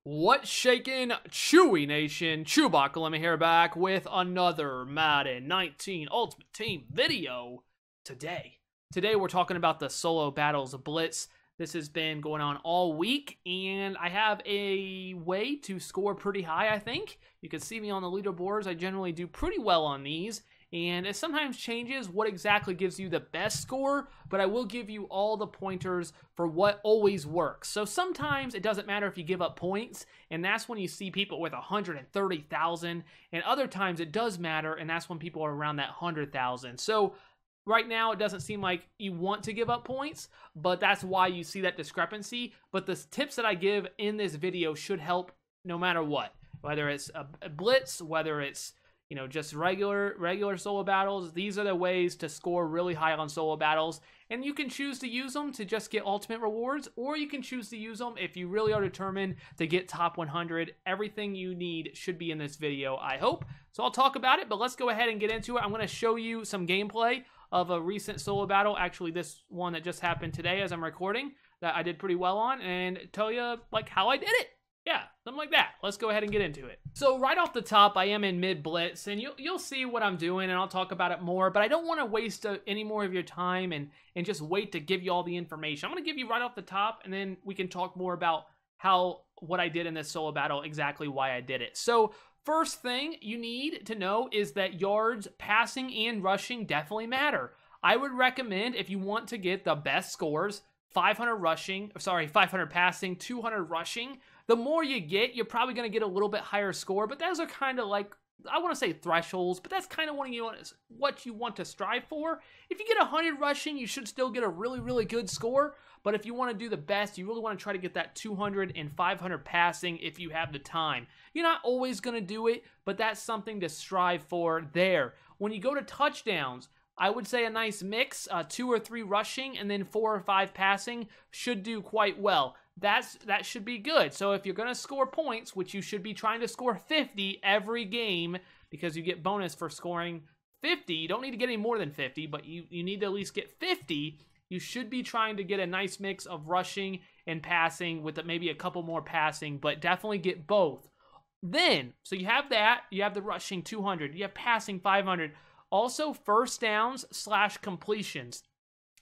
What's shaking, Chewy Nation? ChewbaccaLemma here, back with another Madden 19 Ultimate Team video today. Today we're talking about the solo battles of Blitz. This has been going on all week, and I have a way to score pretty high, I think. You can see me on the leaderboards. I generally do pretty well on these, and it sometimes changes what exactly gives you the best score, but I will give you all the pointers for what always works. So sometimes it doesn't matter if you give up points, and that's when you see people with 130,000, and other times it does matter, and that's when people are around that 100,000. So right now, it doesn't seem like you want to give up points, but that's why you see that discrepancy. But the tips that I give in this video should help no matter what. Whether it's a blitz, whether it's just regular solo battles, these are the ways to score really high on solo battles. And you can choose to use them to just get ultimate rewards, or you can choose to use them if you really are determined to get top 100. Everything you need should be in this video, I hope. So I'll talk about it, but let's go ahead and get into it. I'm going to show you some gameplay of a recent solo battle, actually this one that just happened today as I'm recording, that I did pretty well on, and tell you like how I did it. Yeah, something like that. Let's go ahead and get into it. So right off the top, I am in mid blitz, and you'll see what I'm doing, and I'll talk about it more, but I don't want to waste any more of your time and just wait to give you all the information. I'm going to give you right off the top, and then we can talk more about what I did in this solo battle, exactly why I did it. So first thing you need to know is that yards, passing, and rushing definitely matter. I would recommend, if you want to get the best scores, 500 passing, 200 rushing. The more you get, you're probably going to get a little bit higher score, but those are kind of like, I want to say thresholds, but that's kind of what you want to strive for. If you get 100 rushing, you should still get a really, really good score, but if you want to do the best, you really want to try to get that 200 and 500 passing if you have the time. You're not always going to do it, but that's something to strive for there. When you go to touchdowns, I would say a nice mix, 2 or 3 rushing and then 4 or 5 passing should do quite well. That should be good. So if you're going to score points, which you should be trying to score 50 every game, because you get bonus for scoring 50. You don't need to get any more than 50, but you need to at least get 50. You should be trying to get a nice mix of rushing and passing with maybe a couple more passing, but definitely get both. Then, so you have that, you have the rushing 200, you have passing 500. Also, first downs / completions.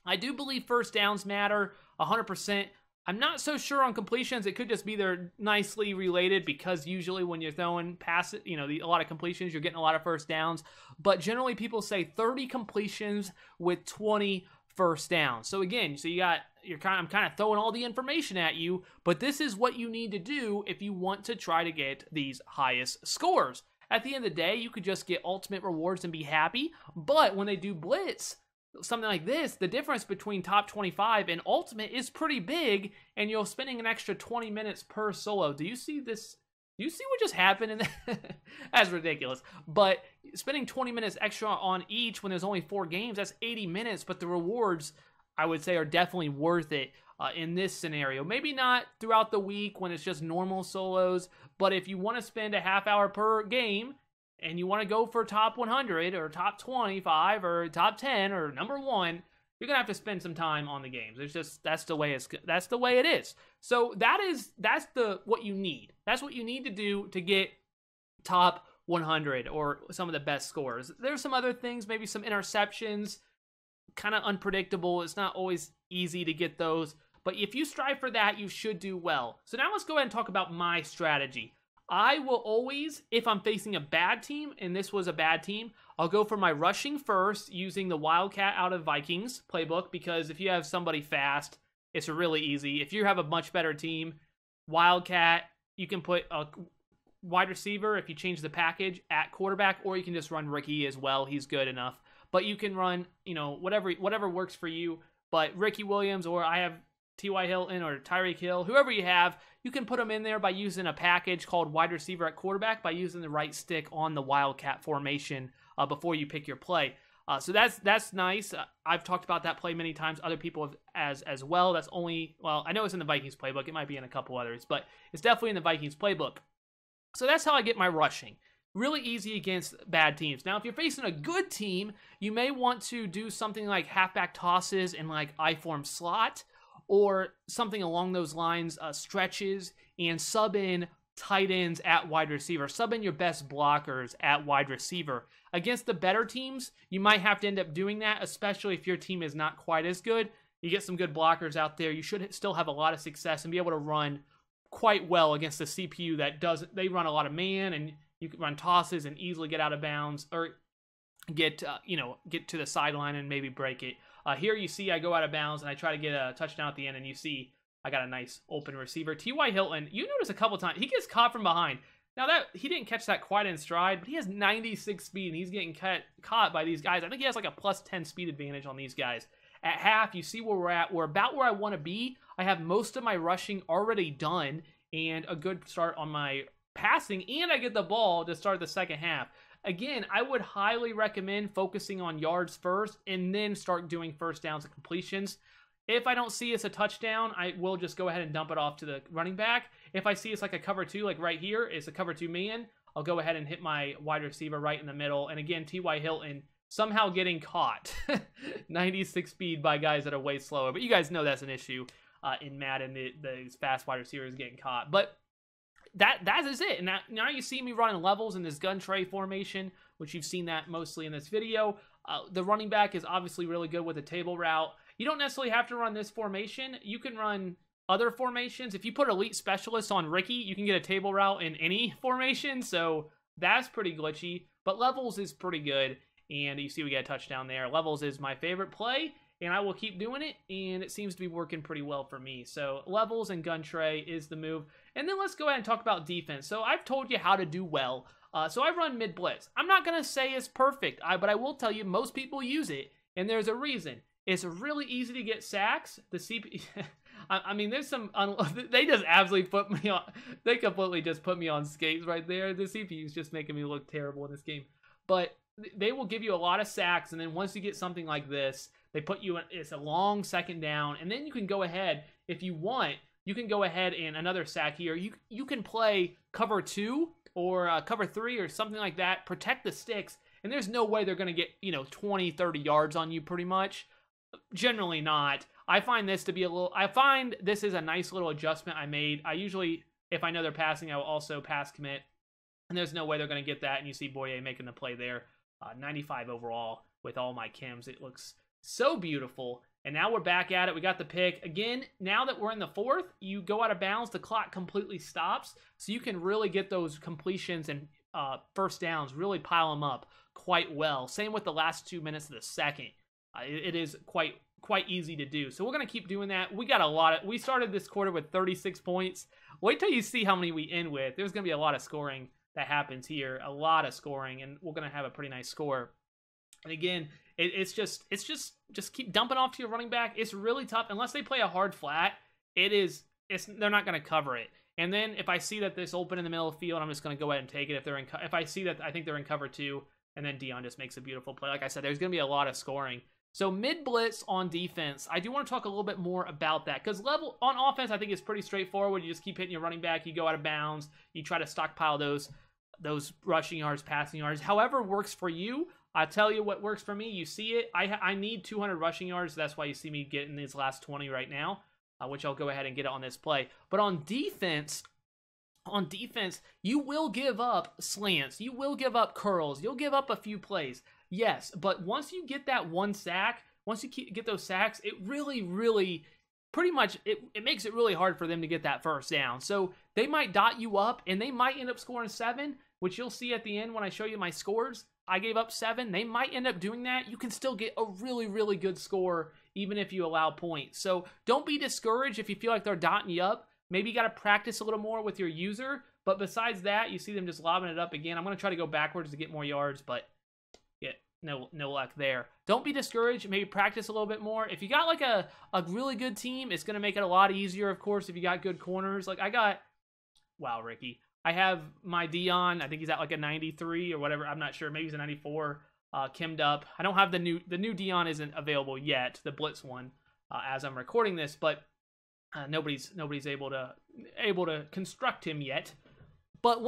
I do believe first downs matter 100%. I'm not so sure on completions. It could just be they're nicely related, because usually when you're throwing pass it, a lot of completions, you're getting a lot of first downs. But generally people say 30 completions with 20 first downs. So again, I'm kind of throwing all the information at you, but this is what you need to do if you want to try to get these highest scores. At the end of the day, you could just get ultimate rewards and be happy, but when they do blitz, something like this, the difference between top 25 and ultimate is pretty big, and you're spending an extra 20 minutes per solo. Do you see this? Do you see what just happened? That's ridiculous. But spending 20 minutes extra on each when there's only 4 games, that's 80 minutes, but the rewards, I would say, are definitely worth it in this scenario. Maybe not throughout the week when it's just normal solos, but if you want to spend a half hour per game and you want to go for top 100 or top 25 or top 10 or number 1, you're gonna have to spend some time on the games. That's the way it is. So that's what you need. That's what you need to do to get top 100 or some of the best scores. There's some other things, maybe some interceptions, kind of unpredictable. It's not always easy to get those, but if you strive for that, you should do well. So now let's go ahead and talk about my strategy. I will always, if I'm facing a bad team, and this was a bad team, I'll go for my rushing first using the Wildcat out of Vikings playbook, because if you have somebody fast, it's really easy. If you have a much better team, Wildcat, you can put a wide receiver if you change the package at quarterback, or you can just run Ricky as well. He's good enough. But you can run, whatever works for you. But Ricky Williams, or I have T.Y. Hilton or Tyreek Hill, whoever you have, you can put them in there by using a package called wide receiver at quarterback by using the right stick on the Wildcat formation before you pick your play. So that's nice. I've talked about that play many times. Other people have as well. That's only, well, I know it's in the Vikings playbook. It might be in a couple others, but it's definitely in the Vikings playbook. So that's how I get my rushing. Really easy against bad teams. Now, if you're facing a good team, you may want to do something like halfback tosses and like I-form slot, or something along those lines, stretches and sub in tight ends at wide receiver. Sub in your best blockers at wide receiver. Against the better teams, you might have to end up doing that, especially if your team is not quite as good. You get some good blockers out there, you should still have a lot of success and be able to run quite well against the CPU that doesn't. They run a lot of man, and you can run tosses and easily get out of bounds, or get to the sideline and maybe break it. Here you see I go out of bounds and I try to get a touchdown at the end, and you see I got a nice open receiver. T.Y. Hilton, you notice a couple times, he gets caught from behind. Now, that he didn't catch that quite in stride, but he has 96 speed, and he's getting caught by these guys. I think he has like a plus 10 speed advantage on these guys. At half, you see where we're at. We're about where I want to be. I have most of my rushing already done and a good start on my passing, and I get the ball to start the second half. Again, I would highly recommend focusing on yards first and then start doing first downs and completions. If I don't see it's a touchdown, I will just go ahead and dump it off to the running back. If I see it's like a cover two, like right here, it's a cover two man, I'll go ahead and hit my wide receiver right in the middle. And again, T.Y. Hilton somehow getting caught. 96 speed by guys that are way slower. But you guys know that's an issue in Madden, these fast wide receivers getting caught. But that is it. And now you see me running levels in this gun tray formation, which you've seen that mostly in this video. The running back is obviously really good with a table route. You don't necessarily have to run this formation. You can run other formations. If you put elite specialists on Ricky, you can get a table route in any formation. So that's pretty glitchy. But levels is pretty good. And you see we get a touchdown there. Levels is my favorite play, and I will keep doing it, and it seems to be working pretty well for me. So levels and gun tray is the move. And then let's go ahead and talk about defense. So I've told you how to do well. So I run mid blitz. I'm not going to say it's perfect, but I will tell you most people use it, and there's a reason. It's really easy to get sacks. The CP, I mean, there's some. They just absolutely put me on. They completely just put me on skates right there. The CPU is just making me look terrible in this game. But they will give you a lot of sacks, and then once you get something like this, they put you in. It's a long second down, and then you can go ahead if you want. You can go ahead and another sack here. You can play cover 2 or cover 3 or something like that. Protect the sticks, and there's no way they're going to get 20, 30 yards on you pretty much. Generally not. I find this to be this is a nice little adjustment I made. I usually, if I know they're passing, I will also pass commit, and there's no way they're going to get that, and you see Boye making the play there. 95 overall with all my chems. It looks so beautiful. And now we're back at it. We got the pick. Again, now that we're in the fourth, you go out of bounds, the clock completely stops, so you can really get those completions and first downs, really pile them up quite well. Same with the last 2 minutes of the second. It is quite easy to do. So we're going to keep doing that. We got a lot of. We started this quarter with 36 points. Wait till you see how many we end with. There's going to be a lot of scoring that happens here. A lot of scoring, and we're going to have a pretty nice score. And again, it's just keep dumping off to your running back. It's really tough unless they play a hard flat. They're not going to cover it. And then if I see that this open in the middle of the field, I'm just going to go ahead and take it. If I see that I think they're in cover 2, and then Dion just makes a beautiful play. Like I said, there's going to be a lot of scoring. So mid blitz on defense, I do want to talk a little bit more about that, because level on offense, I think it's pretty straightforward. You just keep hitting your running back, you go out of bounds, you try to stockpile those rushing yards, passing yards. However works for you. I tell you what works for me. You see it. I need 200 rushing yards. That's why you see me getting these last 20 right now, which I'll go ahead and get it on this play. But on defense, you will give up slants. You will give up curls. You'll give up a few plays. Yes, but once you get that one sack, once you get those sacks, it really pretty much, it makes it really hard for them to get that first down. So they might dot you up, and they might end up scoring 7, which you'll see at the end when I show you my scores. I gave up 7. They might end up doing that. You can still get a really good score even if you allow points. So don't be discouraged if you feel like they're dotting you up. Maybe you got to practice a little more with your user. But besides that, you see them just lobbing it up again. I'm going to try to go backwards to get more yards, but yeah, no luck there. Don't be discouraged. Maybe practice a little bit more. If you got like a really good team, it's going to make it a lot easier, of course, if you got good corners. Like wow, Ricky. I have my Dion. I think he's at like a 93 or whatever. I'm not sure. Maybe he's a 94. Chemmed up. I don't have the new Dion isn't available yet, the Blitz one, as I'm recording this, but nobody's able to construct him yet. But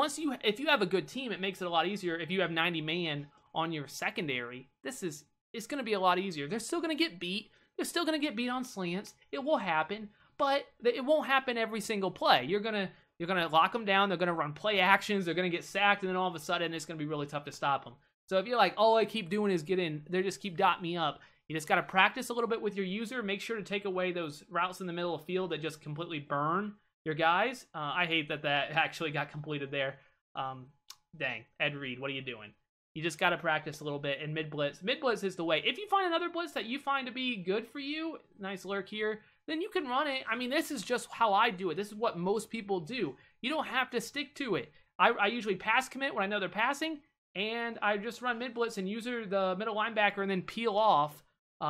if you have a good team, it makes it a lot easier. If you have 90 man on your secondary, it's going to be a lot easier. They're still going to get beat. They're still going to get beat on slants. It will happen, but it won't happen every single play. You're going to You're going to lock them down. They're going to run play actions. They're going to get sacked. And then all of a sudden, it's going to be really tough to stop them. So if you're like, all I keep doing is they just keep dotting me up. You just got to practice a little bit with your user. Make sure to take away those routes in the middle of the field that just completely burn your guys. I hate that actually got completed there. Dang, Ed Reed, what are you doing? You just got to practice a little bit in mid-blitz. Mid-blitz is the way. If you find another blitz that you find to be good for you, nice lurk here, then you can run it. I mean, this is just how I do it. This is what most people do. You don't have to stick to it. I usually pass commit when I know they're passing, and I just run mid-blitz and user the middle linebacker and then peel off.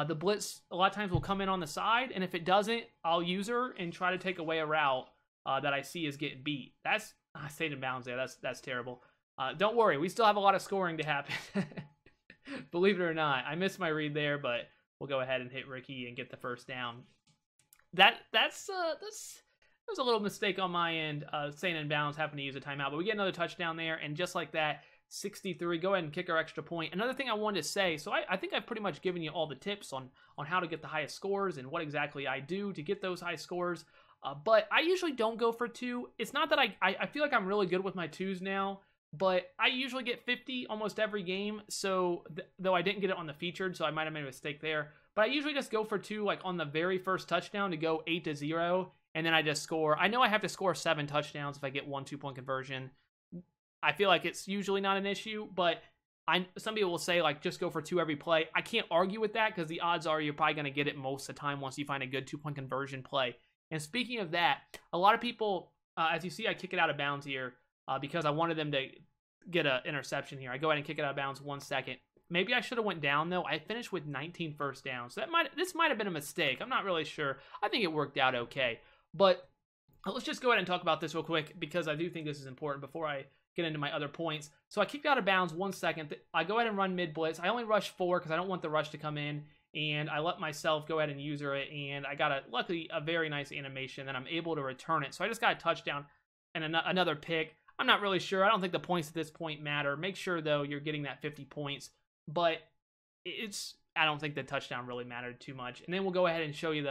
The blitz a lot of times will come in on the side, and if it doesn't, I'll user and try to take away a route that I see is getting beat. I stayed in bounds there. That's terrible. Don't worry, we still have a lot of scoring to happen. Believe it or not, I missed my read there, but we'll go ahead and hit Ricky and get the first down. That was a little mistake on my end. Staying in bounds, happened to use a timeout, but we get another touchdown there, and just like that, 63. Go ahead and kick our extra point. Another thing I wanted to say, so I think I've pretty much given you all the tips on how to get the highest scores and what exactly I do to get those high scores. But I usually don't go for 2. It's not that I feel like I'm really good with my 2s now, but I usually get 50 almost every game. So though I didn't get it on the featured, so I might have made a mistake there. But I usually just go for 2, like on the very first touchdown to go 8-0, and then I just score. I know I have to score 7 touchdowns if I get 1 2-point conversion. I feel like it's usually not an issue, but some people will say, like, just go for 2 every play. I can't argue with that because the odds are you're probably going to get it most of the time once you find a good 2-point conversion play. And speaking of that, a lot of people, as you see, I kick it out of bounds here because I wanted them to get an interception here. I go ahead and kick it out of bounds 1 second. Maybe I should have went down, though. I finished with 19 first downs. So this might have been a mistake. I'm not really sure. I think it worked out okay. But let's just go ahead and talk about this real quick because I do think this is important before I get into my other points. So I kicked out of bounds 1 second. I go ahead and run mid-blitz. I only rush 4 because I don't want the rush to come in. And I let myself go ahead and user it. And I got, luckily, a very nice animation. And I'm able to return it. So I just got a touchdown and another pick. I'm not really sure. I don't think the points at this point matter. Make sure, though, you're getting that 50 points. But I don't think the touchdown really mattered too much. And then we'll go ahead and show you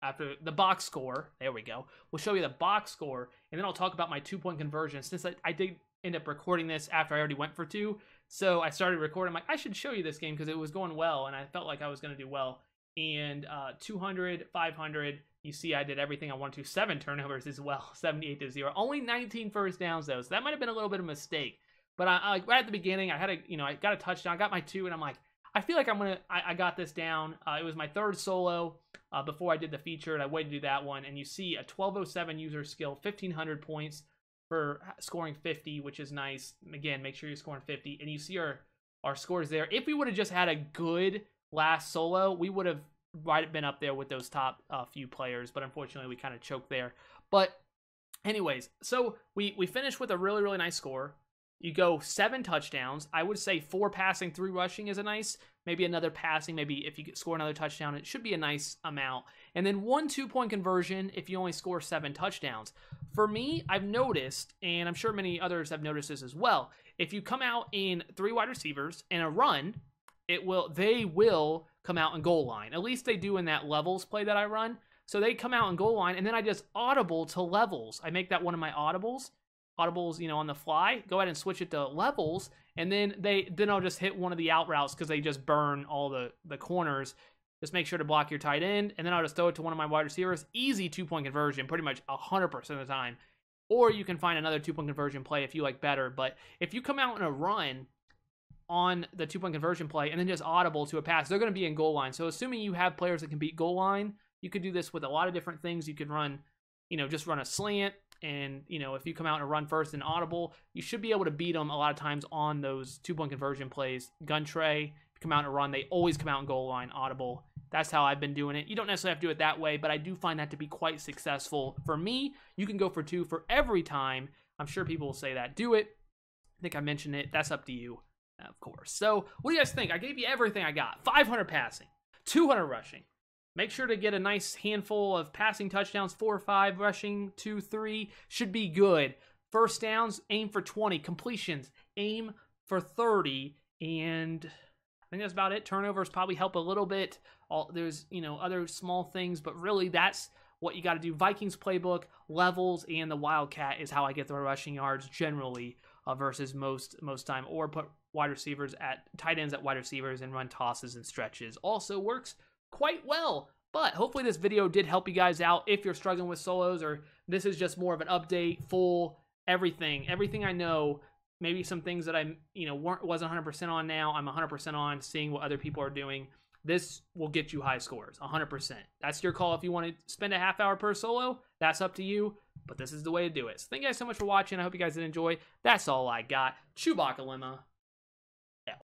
after the box score. There we go. We'll show you the box score, and then I'll talk about my 2-point conversion. Since I did end up recording this after I already went for 2, so I started recording. I'm like, I should show you this game because it was going well, and I felt like I was going to do well. And 200, 500, you see I did everything I wanted to. 7 turnovers as well, 78-0. Only 19 first downs, though, so that might have been a little bit of a mistake. But I right at the beginning, I got a touchdown, I got my 2, and I'm like, I feel like I got this down. It was my 3rd solo before I did the feature, and I waited to do that one. And you see a 1207 user skill, 1,500 points for scoring 50, which is nice. Again, make sure you're scoring 50. And you see our scores there. If we would have just had a good last solo, we would have been up there with those top few players. But unfortunately, we kind of choked there. But anyways, so we finished with a really, really nice score. You go 7 touchdowns. I would say 4 passing, 3 rushing is a nice. Maybe another passing. Maybe if you score another touchdown, it should be a nice amount. And then 1 2-point conversion if you only score 7 touchdowns. For me, I've noticed, and I'm sure many others have noticed this as well, if you come out in 3 wide receivers and a run, they will come out in goal line. At least they do in that levels play that I run. So they come out in goal line, and then I just audible to levels. I make that one of my audibles, on the fly. Go ahead and switch it to levels, and then I'll just hit one of the out routes because they just burn all the corners. Just make sure to block your tight end, and then I'll just throw it to one of my wide receivers. Easy 2-point conversion, pretty much 100% of the time. Or you can find another 2-point conversion play if you like better. But if you come out in a run on the 2-point conversion play and then just audible to a pass, they're going to be in goal line. So assuming you have players that can beat goal line, you could do this with a lot of different things. You could run, just run a slant. And, if you come out and run first and audible, you should be able to beat them a lot of times on those 2-point conversion plays. Gun tray, come out and run. They always come out in goal line, audible. That's how I've been doing it. You don't necessarily have to do it that way, but I do find that to be quite successful. For me, you can go for 2 for every time. I'm sure people will say that. Do it. I think I mentioned it. That's up to you, of course. So what do you guys think? I gave you everything I got. 500 passing, 200 rushing. Make sure to get a nice handful of passing touchdowns, 4 or 5, rushing 2, 3, should be good. First downs, aim for 20. Completions, aim for 30. And I think that's about it. Turnovers probably help a little bit. There's, other small things, but really that's what you got to do. Vikings playbook, levels, and the Wildcat is how I get the rushing yards generally versus most time, or put wide receivers at tight ends at wide receivers and run tosses and stretches. Also works quite well. But hopefully this video did help you guys out if you're struggling with solos, or this is just more of an update, full everything I know. Maybe some things that I wasn't 100% on now, I'm 100% on, seeing what other people are doing. This will get you high scores, 100%. That's your call. If you want to spend a half hour per solo, that's up to you, but this is the way to do it. So thank you guys so much for watching. I hope you guys did enjoy. That's all I got. ChewbaccaLemma.